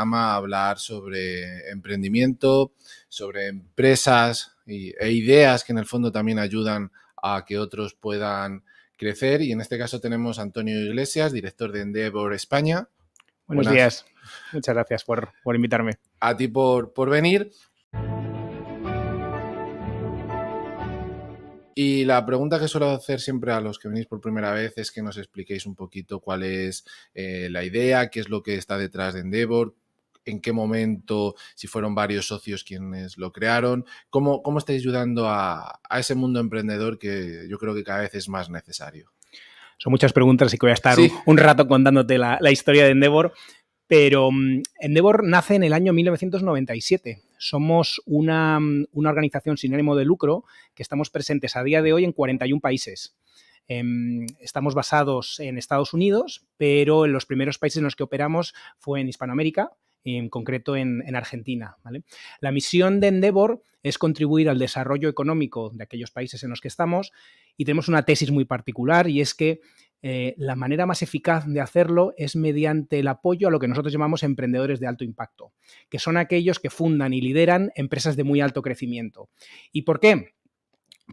a hablar sobre emprendimiento, sobre empresas e ideas que en el fondo también ayudan a que otros puedan crecer. Y en este caso tenemos a Antonio Iglesias, director de Endeavor España. Buenos días. Muchas gracias por invitarme. A ti por venir. Y la pregunta que suelo hacer siempre a los que venís por primera vez es que nos expliquéis un poquito cuál es la idea, qué es lo que está detrás de Endeavor, en qué momento, si fueron varios socios quienes lo crearon, cómo estáis ayudando a ese mundo emprendedor que yo creo que cada vez es más necesario. Son muchas preguntas y que voy a estar un rato contándote la historia de Endeavor, pero Endeavor nace en el año 1997. Somos una organización sin ánimo de lucro que estamos presentes a día de hoy en 41 países. Estamos basados en Estados Unidos, pero en los primeros países en los que operamos fue en Hispanoamérica, en concreto en Argentina, ¿vale? La misión de Endeavor es contribuir al desarrollo económico de aquellos países en los que estamos y tenemos una tesis muy particular y es que la manera más eficaz de hacerlo es mediante el apoyo a lo que nosotros llamamos emprendedores de alto impacto, que son aquellos que fundan y lideran empresas de muy alto crecimiento. ¿Y por qué?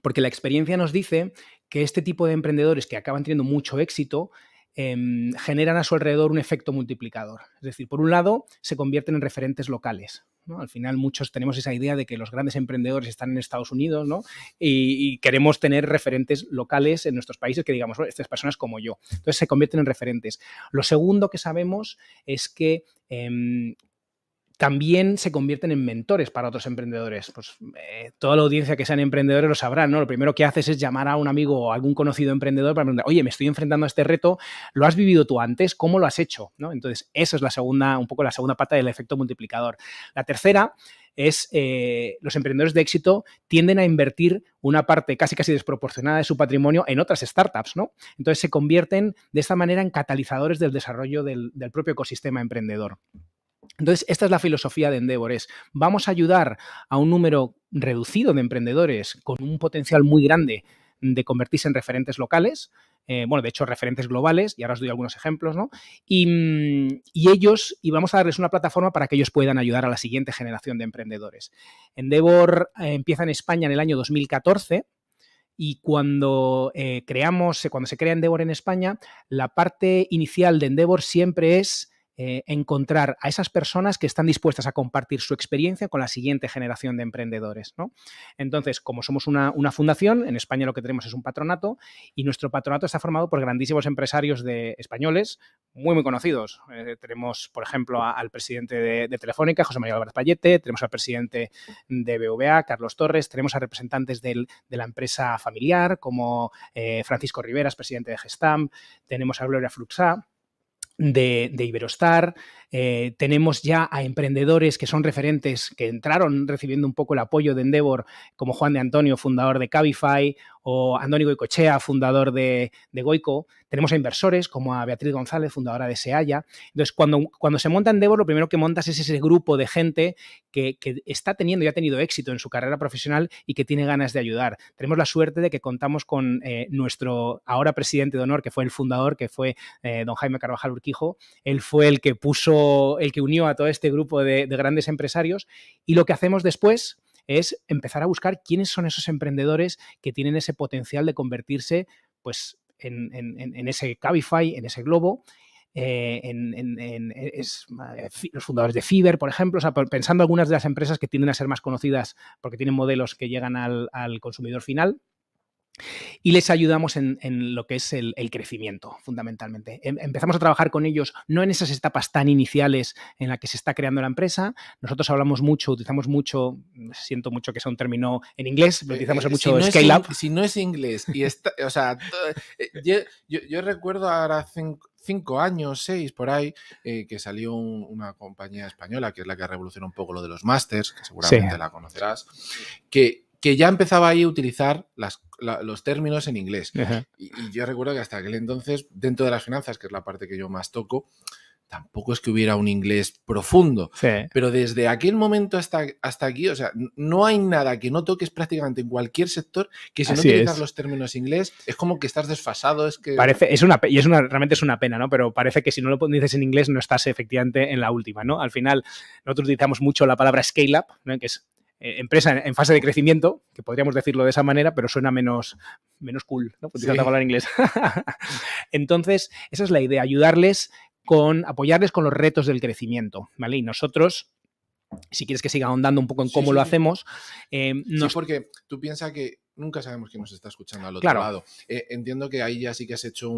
Porque la experiencia nos dice que este tipo de emprendedores que acaban teniendo mucho éxito generan a su alrededor un efecto multiplicador. Es decir, por un lado, se convierten en referentes locales, ¿no? Al final muchos tenemos esa idea de que los grandes emprendedores están en Estados Unidos, ¿no? Y queremos tener referentes locales en nuestros países que digamos, bueno, estas personas como yo. Entonces se convierten en referentes. Lo segundo que sabemos es que también se convierten en mentores para otros emprendedores. Pues toda la audiencia que sean emprendedores lo sabrán, ¿no? Lo primero que haces es llamar a un amigo o a algún conocido emprendedor para preguntar, oye, me estoy enfrentando a este reto, ¿lo has vivido tú antes? ¿Cómo lo has hecho? ¿No? Entonces, esa es un poco la segunda pata del efecto multiplicador. La tercera es los emprendedores de éxito tienden a invertir una parte casi desproporcionada de su patrimonio en otras startups, ¿no? Entonces, se convierten de esta manera en catalizadores del desarrollo del propio ecosistema emprendedor. Entonces, esta es la filosofía de Endeavor, vamos a ayudar a un número reducido de emprendedores con un potencial muy grande de convertirse en referentes locales, de hecho, referentes globales, y ahora os doy algunos ejemplos, ¿no? Y vamos a darles una plataforma para que ellos puedan ayudar a la siguiente generación de emprendedores. Endeavor empieza en España en el año 2014, y cuando se crea Endeavor en España, la parte inicial de Endeavor siempre es encontrar a esas personas que están dispuestas a compartir su experiencia con la siguiente generación de emprendedores, ¿no? Entonces, como somos una fundación, en España lo que tenemos es un patronato y nuestro patronato está formado por grandísimos empresarios españoles muy conocidos. Tenemos, por ejemplo, al presidente de Telefónica, José María Álvarez Pallete, tenemos al presidente de BVA, Carlos Torres, tenemos a representantes de la empresa familiar como Francisco Riveras, presidente de Gestamp, tenemos a Gloria Fluxá, de Iberostar, tenemos ya a emprendedores que son referentes, que entraron recibiendo un poco el apoyo de Endeavor, como Juan de Antonio, fundador de Cabify, o Andoni Goicoechea, fundador de Goico. Tenemos a inversores como a Beatriz González, fundadora de Seaya. Entonces, cuando se monta Endeavor, lo primero que montas es ese grupo de gente que está teniendo y ha tenido éxito en su carrera profesional y que tiene ganas de ayudar. Tenemos la suerte de que contamos con nuestro ahora presidente de honor, que fue el fundador, que fue don Jaime Carvajal Urquijo. Él fue el que unió a todo este grupo de grandes empresarios, y lo que hacemos después es empezar a buscar quiénes son esos emprendedores que tienen ese potencial de convertirse pues, en ese Cabify, en ese Globo, los fundadores de Fiverr, por ejemplo, o sea, pensando algunas de las empresas que tienden a ser más conocidas porque tienen modelos que llegan al consumidor final. Y les ayudamos en lo que es el crecimiento, fundamentalmente. Empezamos a trabajar con ellos no en esas etapas tan iniciales en las que se está creando la empresa. Nosotros utilizamos mucho, siento mucho que sea un término en inglés, pero utilizamos mucho scale-up. Si no es inglés, y o sea, yo recuerdo ahora 5 años, 6 por ahí, que salió una compañía española, que es la que revolucionó un poco lo de los másters, que seguramente la conocerás, que ya empezaba ahí a utilizar los términos en inglés. Y yo recuerdo que hasta aquel entonces, dentro de las finanzas, que es la parte que yo más toco, tampoco es que hubiera un inglés profundo. Sí. Pero desde aquel momento hasta aquí, o sea, no hay nada que no toques prácticamente en cualquier sector que si no Así utilizas es. los términos inglés es como que estás desfasado. Es que... Realmente es una pena, ¿no? Pero parece que si no lo dices en inglés no estás efectivamente en la última, ¿no? Al final, nosotros utilizamos mucho la palabra scale-up, ¿no? Que es empresa en fase de crecimiento, que podríamos decirlo de esa manera, pero suena menos cool, ¿no? Utilizar la palabra en inglés. Entonces, esa es la idea, apoyarles con los retos del crecimiento, ¿vale? Y nosotros, si quieres que siga ahondando un poco en cómo lo hacemos... Sí, porque tú piensas que nunca sabemos quién nos está escuchando al otro lado. Entiendo que ahí ya sí que has hecho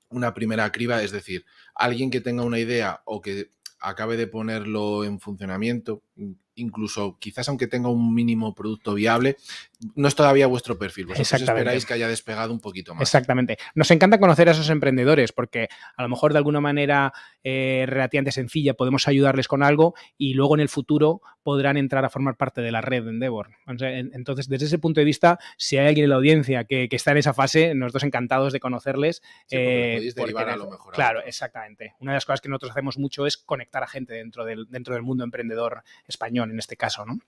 una primera criba, es decir, alguien que tenga una idea o que acabe de ponerlo en funcionamiento, incluso quizás aunque tenga un mínimo producto viable, no es todavía vuestro perfil. Vosotros esperáis que haya despegado un poquito más. Exactamente. Nos encanta conocer a esos emprendedores porque a lo mejor de alguna manera relativamente sencilla podemos ayudarles con algo y luego en el futuro podrán entrar a formar parte de la red de Endeavor. Entonces, desde ese punto de vista, si hay alguien en la audiencia que está en esa fase, nosotros encantados de conocerles. Sí, porque podéis derivar a lo mejor. Claro, exactamente. Una de las cosas que nosotros hacemos mucho es conectar a gente dentro del mundo emprendedor español, en este caso, ¿no?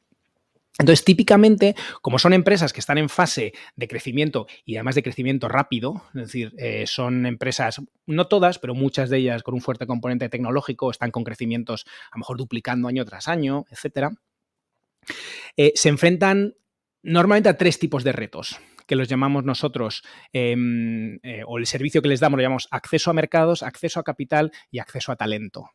Entonces, típicamente, como son empresas que están en fase de crecimiento y además de crecimiento rápido, es decir, son empresas, no todas, pero muchas de ellas con un fuerte componente tecnológico, están con crecimientos a lo mejor duplicando año tras año, etcétera, se enfrentan normalmente a 3 tipos de retos que los llamamos nosotros, o el servicio que les damos lo llamamos acceso a mercados, acceso a capital y acceso a talento.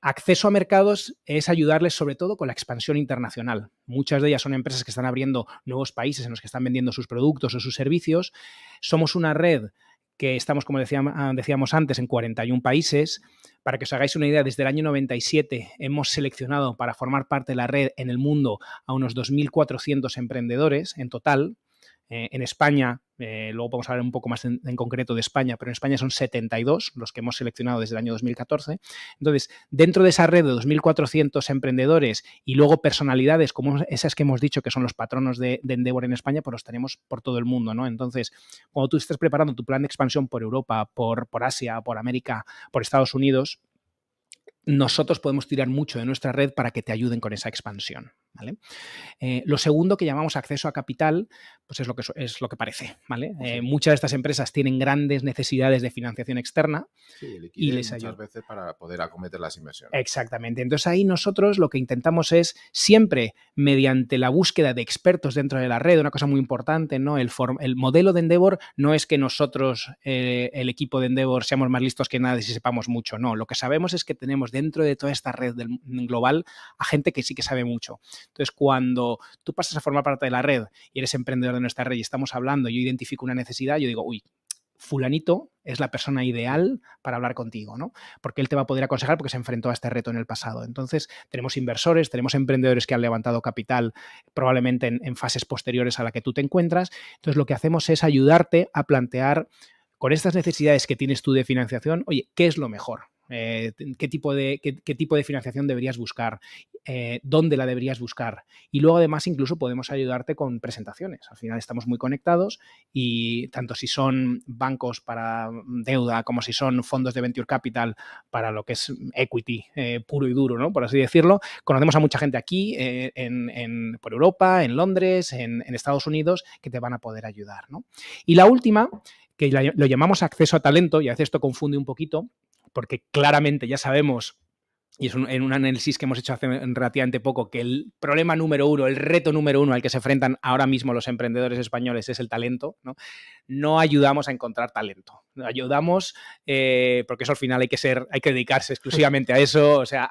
Acceso a mercados es ayudarles sobre todo con la expansión internacional. Muchas de ellas son empresas que están abriendo nuevos países en los que están vendiendo sus productos o sus servicios. Somos una red que estamos, como decíamos antes, en 41 países. Para que os hagáis una idea, desde el año 97 hemos seleccionado para formar parte de la red en el mundo a unos 2.400 emprendedores en total. En España, luego podemos hablar un poco más en concreto de España, pero en España son 72 los que hemos seleccionado desde el año 2014. Entonces, dentro de esa red de 2.400 emprendedores y luego personalidades como esas que hemos dicho que son los patronos de Endeavor en España, pues los tenemos por todo el mundo, ¿no? Entonces, cuando tú estés preparando tu plan de expansión por Europa, por Asia, por América, por Estados Unidos, nosotros podemos tirar mucho de nuestra red para que te ayuden con esa expansión, ¿vale? Lo segundo que llamamos acceso a capital, pues es lo que parece, ¿vale? Sí. Muchas de estas empresas tienen grandes necesidades de financiación externa. Sí, y les muchas veces para poder acometer las inversiones. Exactamente. Entonces ahí nosotros lo que intentamos es siempre mediante la búsqueda de expertos dentro de la red, una cosa muy importante, ¿no? El modelo de Endeavor no es que nosotros, el equipo de Endeavor, seamos más listos que nadie y sepamos mucho, no. Lo que sabemos es que tenemos dentro de toda esta red global a gente que sí que sabe mucho. Entonces, cuando tú pasas a formar parte de la red y eres emprendedor de nuestra red y estamos hablando, yo identifico una necesidad, yo digo, uy, fulanito es la persona ideal para hablar contigo, ¿no? Porque él te va a poder aconsejar porque se enfrentó a este reto en el pasado. Entonces, tenemos inversores, tenemos emprendedores que han levantado capital probablemente en fases posteriores a la que tú te encuentras. Entonces, lo que hacemos es ayudarte a plantear con estas necesidades que tienes tú de financiación, oye, ¿qué es lo mejor? ¿Qué tipo de financiación deberías buscar? ¿Dónde la deberías buscar? Y luego, además, incluso podemos ayudarte con presentaciones. Al final estamos muy conectados y tanto si son bancos para deuda como si son fondos de venture capital para lo que es equity puro y duro, ¿no? Por así decirlo. Conocemos a mucha gente aquí por Europa, en Londres, en Estados Unidos, que te van a poder ayudar, ¿no? Y la última, que lo llamamos acceso a talento, y a veces esto confunde un poquito, porque claramente ya sabemos, y es en un análisis que hemos hecho hace relativamente poco, que el problema número uno, el reto número uno al que se enfrentan ahora mismo los emprendedores españoles es el talento, ¿no? No ayudamos a encontrar talento. Ayudamos, porque eso al final hay que dedicarse exclusivamente a eso, o sea,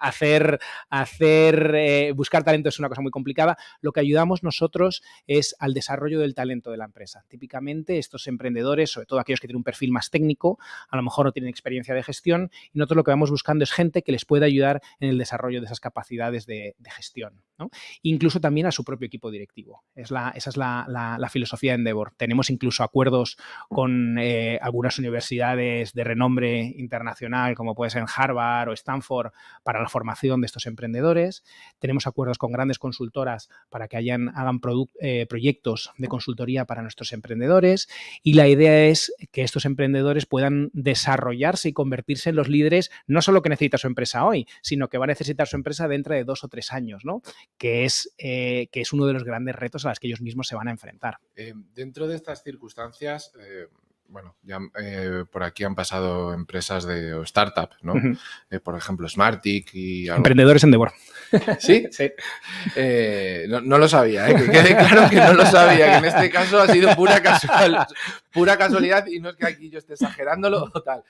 buscar talento es una cosa muy complicada. Lo que ayudamos nosotros es al desarrollo del talento de la empresa. Típicamente estos emprendedores, sobre todo aquellos que tienen un perfil más técnico, a lo mejor no tienen experiencia de gestión y nosotros lo que vamos buscando es gente que les pueda ayudar en el desarrollo de esas capacidades de gestión, ¿no? Incluso también a su propio equipo directivo. Esa es la filosofía de Endeavor. Tenemos incluso acuerdos con algunas universidades de renombre internacional, como puede ser Harvard o Stanford, para la formación de estos emprendedores. Tenemos acuerdos con grandes consultoras para que hagan proyectos de consultoría para nuestros emprendedores, y la idea es que estos emprendedores puedan desarrollarse y convertirse en los líderes, no solo que necesita su empresa hoy, sino que va a necesitar su empresa dentro de 2 o 3 años, ¿no? Que es uno de los grandes retos a los que ellos mismos se van a enfrentar. Dentro de estas circunstancias, bueno, ya por aquí han pasado empresas o startups, ¿no? Por ejemplo, Smartick y algo. Emprendedores en Endeavor. ¿Sí? Sí. No lo sabía, que quede claro que no lo sabía, que en este caso ha sido pura casualidad y no es que aquí yo esté exagerándolo o tal.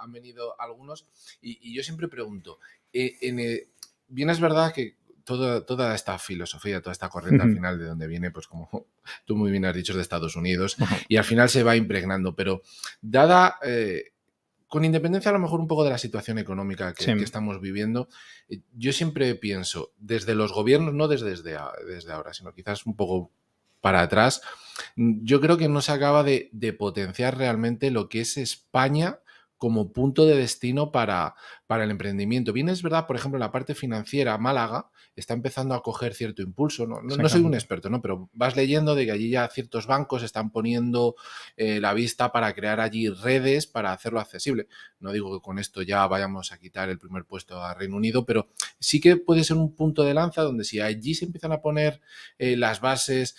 Han venido algunos y yo siempre pregunto, bien es verdad que toda esta filosofía, toda esta corriente al final de donde viene, pues como tú muy bien has dicho, es de Estados Unidos y al final se va impregnando, pero dada, con independencia a lo mejor un poco de la situación económica que estamos viviendo, yo siempre pienso, desde los gobiernos, no desde ahora, sino quizás un poco para atrás, yo creo que no se acaba de potenciar realmente lo que es España como punto de destino para el emprendimiento. Bien es verdad, por ejemplo, la parte financiera, Málaga está empezando a coger cierto impulso. No soy un experto, ¿no? Pero vas leyendo de que allí ya ciertos bancos están poniendo la vista para crear allí redes para hacerlo accesible. No digo que con esto ya vayamos a quitar el primer puesto a Reino Unido, pero sí que puede ser un punto de lanza donde si allí se empiezan a poner las bases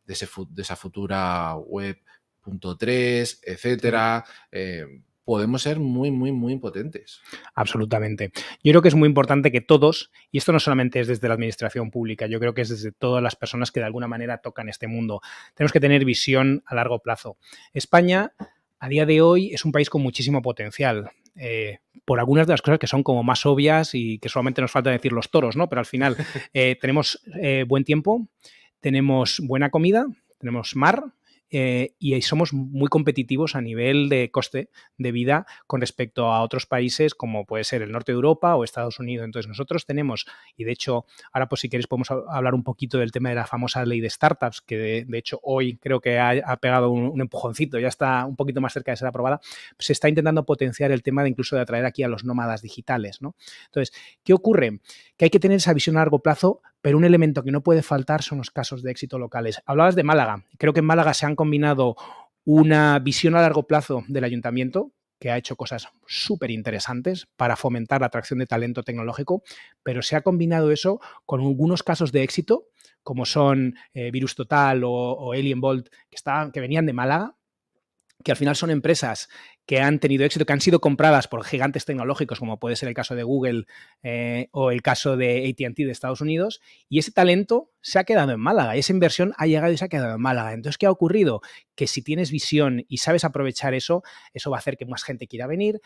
de esa futura web .3, etcétera, podemos ser muy, muy, muy potentes. Absolutamente. Yo creo que es muy importante que todos, y esto no solamente es desde la administración pública, yo creo que es desde todas las personas que de alguna manera tocan este mundo, tenemos que tener visión a largo plazo. España, a día de hoy, es un país con muchísimo potencial. Por algunas de las cosas que son como más obvias y que solamente nos falta decir los toros, ¿no? Pero al final tenemos buen tiempo, tenemos buena comida, tenemos mar, y somos muy competitivos a nivel de coste de vida con respecto a otros países como puede ser el norte de Europa o Estados Unidos. Entonces nosotros tenemos, y de hecho ahora pues si queréis podemos hablar un poquito del tema de la famosa ley de startups, que de hecho hoy creo que ha pegado un empujoncito, ya está un poquito más cerca de ser aprobada. Se está intentando potenciar el tema de incluso de atraer aquí a los nómadas digitales, ¿no? Entonces, ¿qué ocurre? Que hay que tener esa visión a largo plazo, pero un elemento que no puede faltar son los casos de éxito locales. Hablabas de Málaga. Creo que en Málaga se han combinado una visión a largo plazo del ayuntamiento, que ha hecho cosas súper interesantes para fomentar la atracción de talento tecnológico, pero se ha combinado eso con algunos casos de éxito, como son Virus Total o Alien Bolt, que venían de Málaga, que al final son empresas que han tenido éxito, que han sido compradas por gigantes tecnológicos, como puede ser el caso de Google o el caso de AT&T de Estados Unidos, y ese talento se ha quedado en Málaga, esa inversión ha llegado y se ha quedado en Málaga. Entonces, ¿qué ha ocurrido? Que si tienes visión y sabes aprovechar eso, eso va a hacer que más gente quiera venir.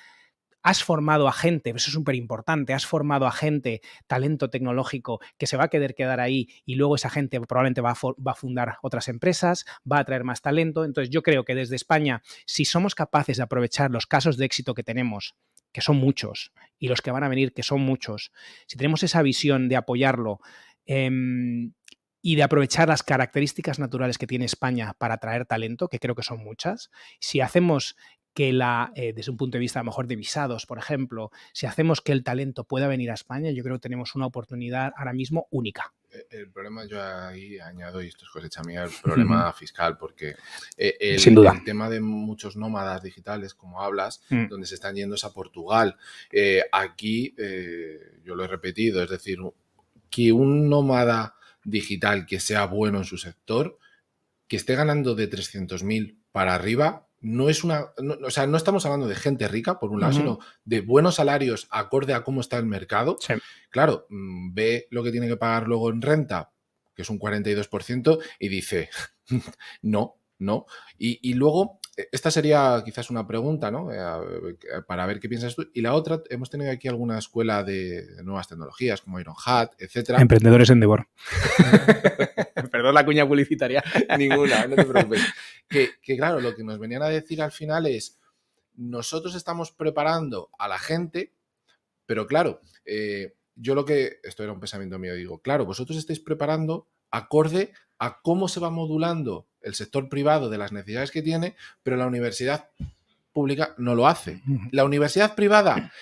Has formado a gente, eso es súper importante, has formado a gente, talento tecnológico, que se va a querer quedar ahí y luego esa gente probablemente va a fundar otras empresas, va a traer más talento. Entonces yo creo que desde España, si somos capaces de aprovechar los casos de éxito que tenemos, que son muchos, y los que van a venir, que son muchos, si tenemos esa visión de apoyarlo y de aprovechar las características naturales que tiene España para atraer talento, que creo que son muchas, si hacemos que desde un punto de vista a lo mejor de visados, por ejemplo, si hacemos que el talento pueda venir a España, yo creo que tenemos una oportunidad ahora mismo única. El problema, yo ahí añado, y esto es cosecha mía, el problema fiscal, porque sin duda, el tema de muchos nómadas digitales, como hablas, donde se están yendo es a Portugal. Aquí, yo lo he repetido, es decir, que un nómada digital que sea bueno en su sector, que esté ganando de 300.000 para arriba, no es o sea, no estamos hablando de gente rica, por un lado, sino de buenos salarios acorde a cómo está el mercado. Sí. Claro, ve lo que tiene que pagar luego en renta, que es un 42%, y dice, no. Y luego, esta sería quizás una pregunta, ¿no? Para ver qué piensas tú. Y la otra, hemos tenido aquí alguna escuela de nuevas tecnologías, como Ironhat, etcétera. Emprendedores en Endeavor. Perdón la cuña publicitaria. Ninguna, no te preocupes. Que claro, lo que nos venían a decir al final es, nosotros estamos preparando a la gente, pero claro, esto era un pensamiento mío, digo, claro, vosotros estáis preparando acorde a cómo se va modulando el sector privado de las necesidades que tiene, pero la universidad pública no lo hace. La universidad privada,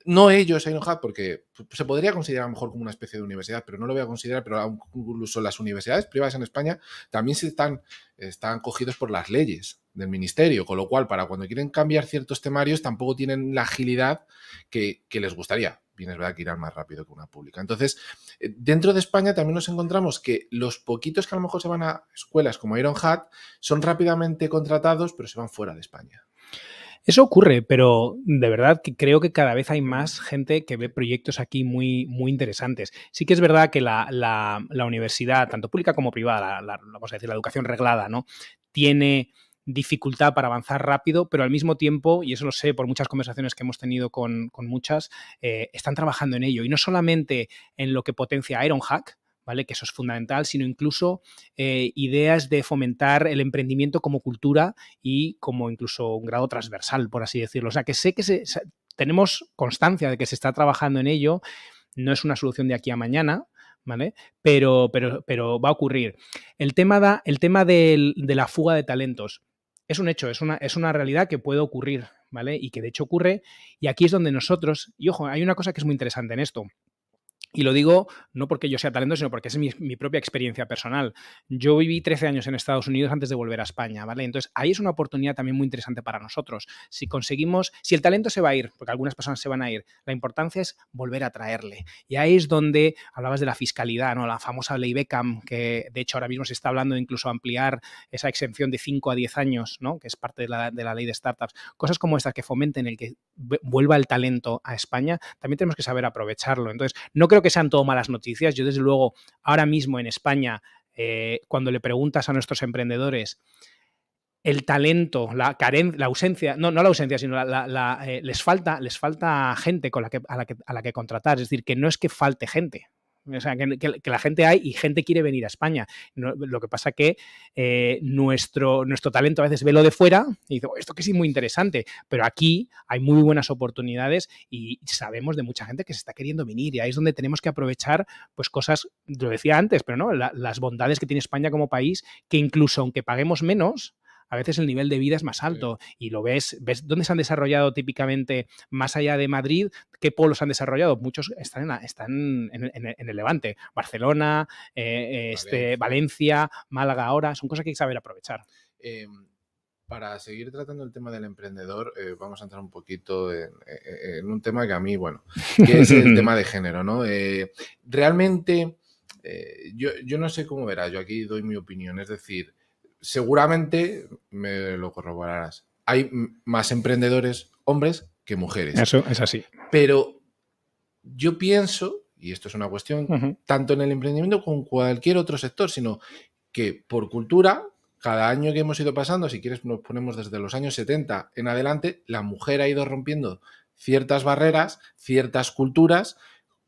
no ellos, Ironhack, porque se podría considerar mejor como una especie de universidad, pero no lo voy a considerar, pero incluso las universidades privadas en España también están cogidos por las leyes del ministerio, con lo cual para cuando quieren cambiar ciertos temarios tampoco tienen la agilidad que les gustaría. Bien, es verdad que irán más rápido que una pública. Entonces, dentro de España también nos encontramos que los poquitos que a lo mejor se van a escuelas como Ironhack son rápidamente contratados, pero se van fuera de España. Eso ocurre, pero de verdad que creo que cada vez hay más gente que ve proyectos aquí muy, muy interesantes. Sí que es verdad que la universidad, tanto pública como privada, vamos a decir, la educación reglada, ¿no?, tiene dificultad para avanzar rápido, pero al mismo tiempo, y eso lo sé por muchas conversaciones que hemos tenido con muchas, están trabajando en ello. Y no solamente en lo que potencia Ironhack, ¿vale?, que eso es fundamental, sino incluso ideas de fomentar el emprendimiento como cultura y como incluso un grado transversal, por así decirlo. O sea, que sé que tenemos constancia de que se está trabajando en ello, no es una solución de aquí a mañana, ¿vale? Pero va a ocurrir. El tema de la fuga de talentos es un hecho, es una realidad que puede ocurrir, ¿vale? Y que de hecho ocurre, y aquí es donde nosotros, y ojo, hay una cosa que es muy interesante en esto. Y lo digo no porque yo sea talento, sino porque es mi propia experiencia personal. Yo viví 13 años en Estados Unidos antes de volver a España, ¿vale? Entonces, ahí es una oportunidad también muy interesante para nosotros. Si el talento se va a ir, porque algunas personas se van a ir, la importancia es volver a traerle. Y ahí es donde hablabas de la fiscalidad, ¿no? La famosa ley Beckham, que de hecho ahora mismo se está hablando de incluso ampliar esa exención de 5 a 10 años, ¿no?, que es parte de la ley de startups. Cosas como estas que fomenten el que vuelva el talento a España, también tenemos que saber aprovecharlo. Entonces, no creo que sean todo malas noticias. Yo, desde luego, ahora mismo en España, cuando le preguntas a nuestros emprendedores el talento, la ausencia, no la ausencia, sino les falta gente a la que contratar. Es decir, que no es que falte gente. O sea, que la gente hay y gente quiere venir a España. No, lo que pasa que nuestro talento a veces ve lo de fuera y dice, esto que sí, muy interesante, pero aquí hay muy buenas oportunidades y sabemos de mucha gente que se está queriendo venir, y ahí es donde tenemos que aprovechar pues cosas, lo decía antes, pero no, las bondades que tiene España como país, que incluso aunque paguemos menos, a veces el nivel de vida es más alto, y lo ves dónde se han desarrollado típicamente, más allá de Madrid, qué polos han desarrollado. Muchos están en el Levante, Barcelona, Valencia, Málaga ahora, son cosas que hay que saber aprovechar. Para seguir tratando el tema del emprendedor, vamos a entrar un poquito en un tema que a mí, bueno, que es el tema de género, ¿no? Realmente, yo no sé cómo verás, yo aquí doy mi opinión, es decir, seguramente me lo corroborarás. Hay más emprendedores hombres que mujeres. Eso es así. Pero yo pienso, y esto es una cuestión, tanto en el emprendimiento como en cualquier otro sector, sino que por cultura, cada año que hemos ido pasando, si quieres nos ponemos desde los años 70 en adelante, la mujer ha ido rompiendo ciertas barreras, ciertas culturas,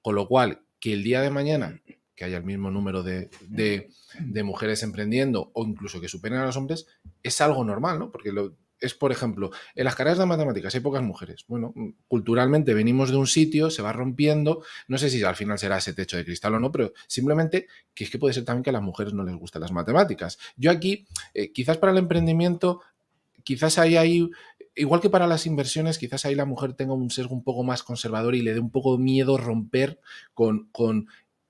con lo cual que el día de mañana que haya el mismo número de mujeres emprendiendo o incluso que superen a los hombres, es algo normal, ¿no? Porque es, por ejemplo, en las carreras de matemáticas hay pocas mujeres. Bueno, culturalmente venimos de un sitio, se va rompiendo, no sé si al final será ese techo de cristal o no, pero simplemente que es que puede ser también que a las mujeres no les gustan las matemáticas. Yo aquí, quizás para el emprendimiento, quizás hay igual que para las inversiones, quizás ahí la mujer tenga un sesgo un poco más conservador y le dé un poco de miedo romper con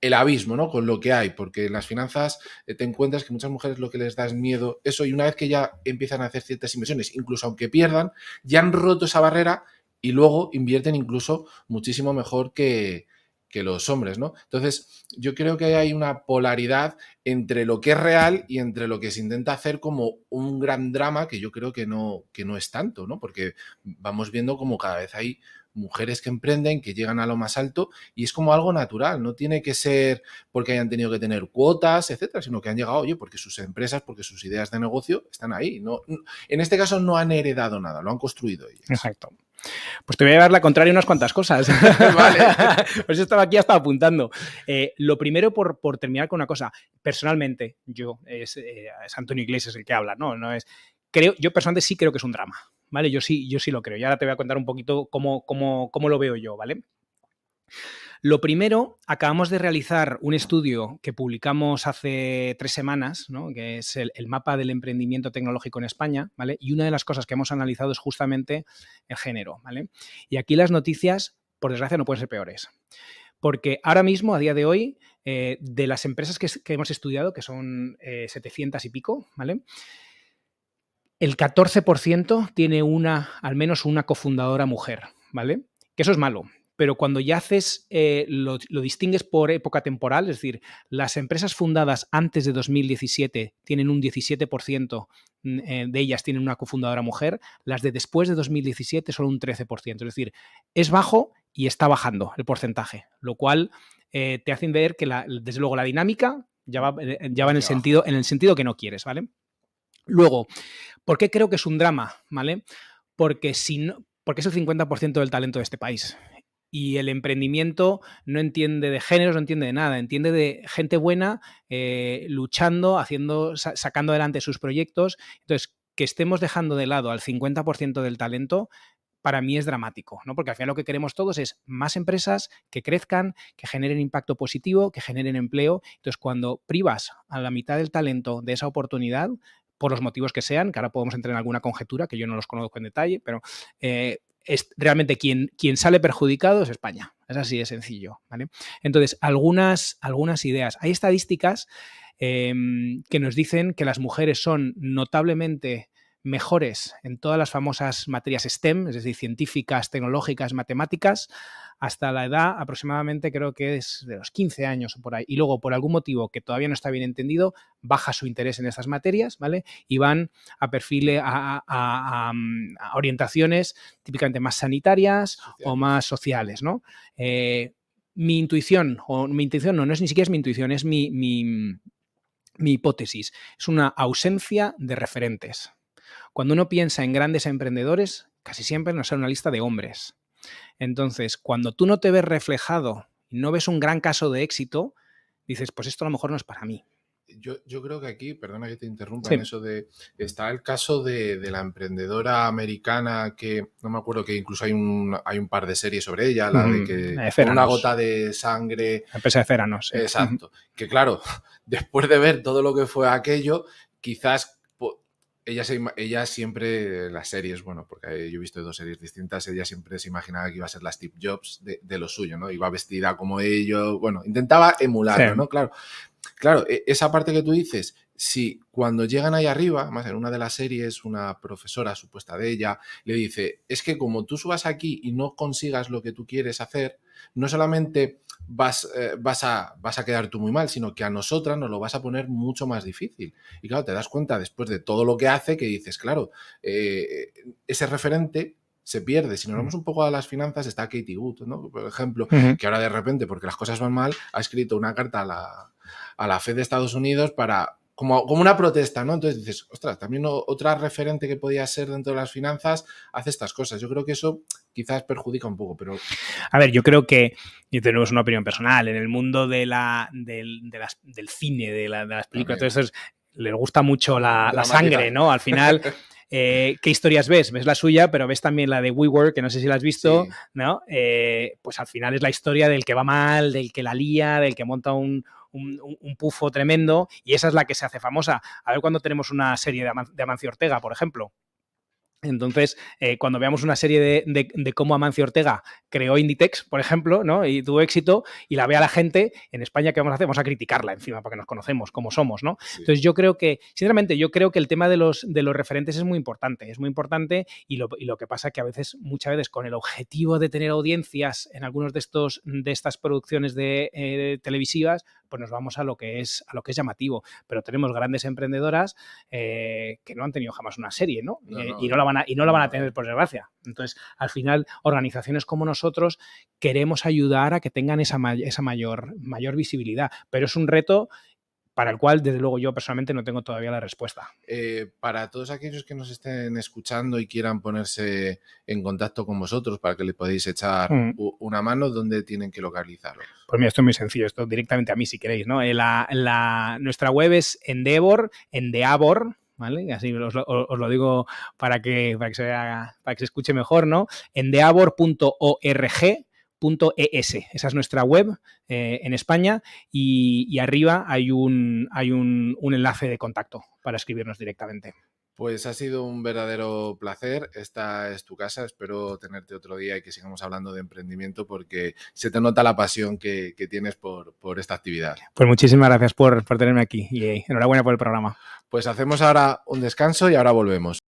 el abismo, ¿no? Con lo que hay, porque en las finanzas te encuentras que muchas mujeres lo que les da es miedo eso, y una vez que ya empiezan a hacer ciertas inversiones, incluso aunque pierdan, ya han roto esa barrera y luego invierten incluso muchísimo mejor que los hombres, ¿no? Entonces, yo creo que hay una polaridad entre lo que es real y entre lo que se intenta hacer como un gran drama, que yo creo que no es tanto, ¿no? Porque vamos viendo como cada vez hay mujeres que emprenden, que llegan a lo más alto, y es como algo natural, no tiene que ser porque hayan tenido que tener cuotas, etcétera, sino que han llegado, oye, porque sus empresas, porque sus ideas de negocio están ahí. No, en este caso no han heredado nada, lo han construido ellas. Exacto. Pues te voy a llevar la contraria unas cuantas cosas. Vale. Pues estaba apuntando. Lo primero, por terminar con una cosa. Personalmente, es Antonio Iglesias el que habla, ¿no? Yo personalmente sí creo que es un drama, ¿vale? Yo sí lo creo. Y ahora te voy a contar un poquito cómo lo veo yo, ¿vale? Lo primero, acabamos de realizar un estudio que publicamos hace 3 semanas, ¿no? Que es el mapa del emprendimiento tecnológico en España, ¿vale? Y una de las cosas que hemos analizado es justamente el género, ¿vale? Y aquí las noticias, por desgracia, no pueden ser peores. Porque ahora mismo, a día de hoy, de las empresas que hemos estudiado, que son 700 y pico, ¿vale? El 14% tiene al menos una cofundadora mujer, ¿vale? Que eso es malo. Pero cuando ya haces, lo distingues por época temporal, es decir, las empresas fundadas antes de 2017 tienen un 17% de ellas tienen una cofundadora mujer, las de después de 2017 son un 13%. Es decir, es bajo y está bajando el porcentaje, lo cual te hace ver que, desde luego, la dinámica ya va en el sentido que no quieres, ¿vale? Luego, ¿por qué creo que es un drama? ¿Vale? Porque es el 50% del talento de este país. Y el emprendimiento no entiende de géneros, no entiende de nada, entiende de gente buena luchando, sacando adelante sus proyectos. Entonces, que estemos dejando de lado al 50% del talento, para mí es dramático, ¿no? Porque al final lo que queremos todos es más empresas que crezcan, que generen impacto positivo, que generen empleo. Entonces, cuando privas a la mitad del talento de esa oportunidad, por los motivos que sean, que ahora podemos entrar en alguna conjetura, que yo no los conozco en detalle, pero es realmente quien sale perjudicado es España. Es así de sencillo, ¿vale? Entonces, algunas ideas. Hay estadísticas que nos dicen que las mujeres son notablemente mejores en todas las famosas materias STEM, es decir, científicas, tecnológicas, matemáticas, hasta la edad aproximadamente, creo que es de los 15 años o por ahí. Y luego, por algún motivo que todavía no está bien entendido, baja su interés en estas materias, ¿vale? Y van a perfiles, a orientaciones típicamente más sanitarias o más sociales, ¿no? Mi intuición no es ni siquiera mi intuición, es mi hipótesis. Es una ausencia de referentes. Cuando uno piensa en grandes emprendedores, casi siempre nos sale una lista de hombres. Entonces, cuando tú no te ves reflejado y no ves un gran caso de éxito, dices, pues esto a lo mejor no es para mí. Yo creo que aquí, perdona que te interrumpa Sí. en eso está el caso de la emprendedora americana que, no me acuerdo, que incluso hay un par de series sobre ella, la de que con una gota de sangre. La empresa de Céranos. Sí. Exacto. Que claro, después de ver todo lo que fue aquello, quizás ella siempre, las series, bueno, porque yo he visto 2 series distintas, ella siempre se imaginaba que iba a ser la Steve Jobs de lo suyo, ¿no? Iba vestida como ellos, bueno, intentaba emularlo, sí, ¿no? Claro, esa parte que tú dices, si cuando llegan ahí arriba, más en una de las series, una profesora supuesta de ella, le dice, es que como tú subas aquí y no consigas lo que tú quieres hacer, no solamente vas a quedar tú muy mal, sino que a nosotras nos lo vas a poner mucho más difícil. Y claro, te das cuenta después de todo lo que hace que dices, claro, ese referente se pierde. Si nos vamos un poco a las finanzas, está Katie Wood, ¿no? Por ejemplo, que ahora de repente, porque las cosas van mal, ha escrito una carta a la Fed de Estados Unidos para como una protesta, ¿no? Entonces dices, ostras, también otra referente que podía ser dentro de las finanzas hace estas cosas. Yo creo que eso quizás perjudica un poco, pero... A ver, yo creo que, y tenemos una opinión personal, en el mundo del cine, de las películas, entonces les gusta mucho la sangre, ¿no? Al final... ¿qué historias ves? Ves la suya, pero ves también la de WeWork, que no sé si la has visto, sí, ¿no? Pues al final es la historia del que va mal, del que la lía, del que monta un pufo tremendo, y esa es la que se hace famosa. A ver cuando tenemos una serie de Amancio Ortega, por ejemplo. Entonces, cuando veamos una serie de cómo Amancio Ortega creó Inditex, por ejemplo, ¿no? Y tuvo éxito, y la vea la gente, en España, ¿qué vamos a hacer? Vamos a criticarla encima, porque nos conocemos como somos, ¿no? Sí. Entonces, yo creo que, sinceramente, el tema de los referentes es muy importante, y lo que pasa es que muchas veces, con el objetivo de tener audiencias en algunos de estas producciones televisivas, pues nos vamos a lo que es llamativo. Pero tenemos grandes emprendedoras que no han tenido jamás una serie, ¿no? Y no la van a tener, por desgracia. Entonces, al final, organizaciones como nosotros queremos ayudar a que tengan esa mayor visibilidad. Pero es un reto para el cual, desde luego, yo personalmente no tengo todavía la respuesta. Para todos aquellos que nos estén escuchando y quieran ponerse en contacto con vosotros para que le podáis echar una mano, ¿dónde tienen que localizarlo? Pues mira, esto es muy sencillo, esto directamente a mí si queréis, ¿no? Nuestra web es Endeavor, ¿vale? Así os lo digo para que se escuche mejor, ¿no? Endeavor.org, endeavor.es. Esa es nuestra web en España y arriba hay un enlace de contacto para escribirnos directamente. Pues ha sido un verdadero placer. Esta es tu casa. Espero tenerte otro día y que sigamos hablando de emprendimiento porque se te nota la pasión que tienes por esta actividad. Pues muchísimas gracias por tenerme aquí y enhorabuena por el programa. Pues hacemos ahora un descanso y ahora volvemos.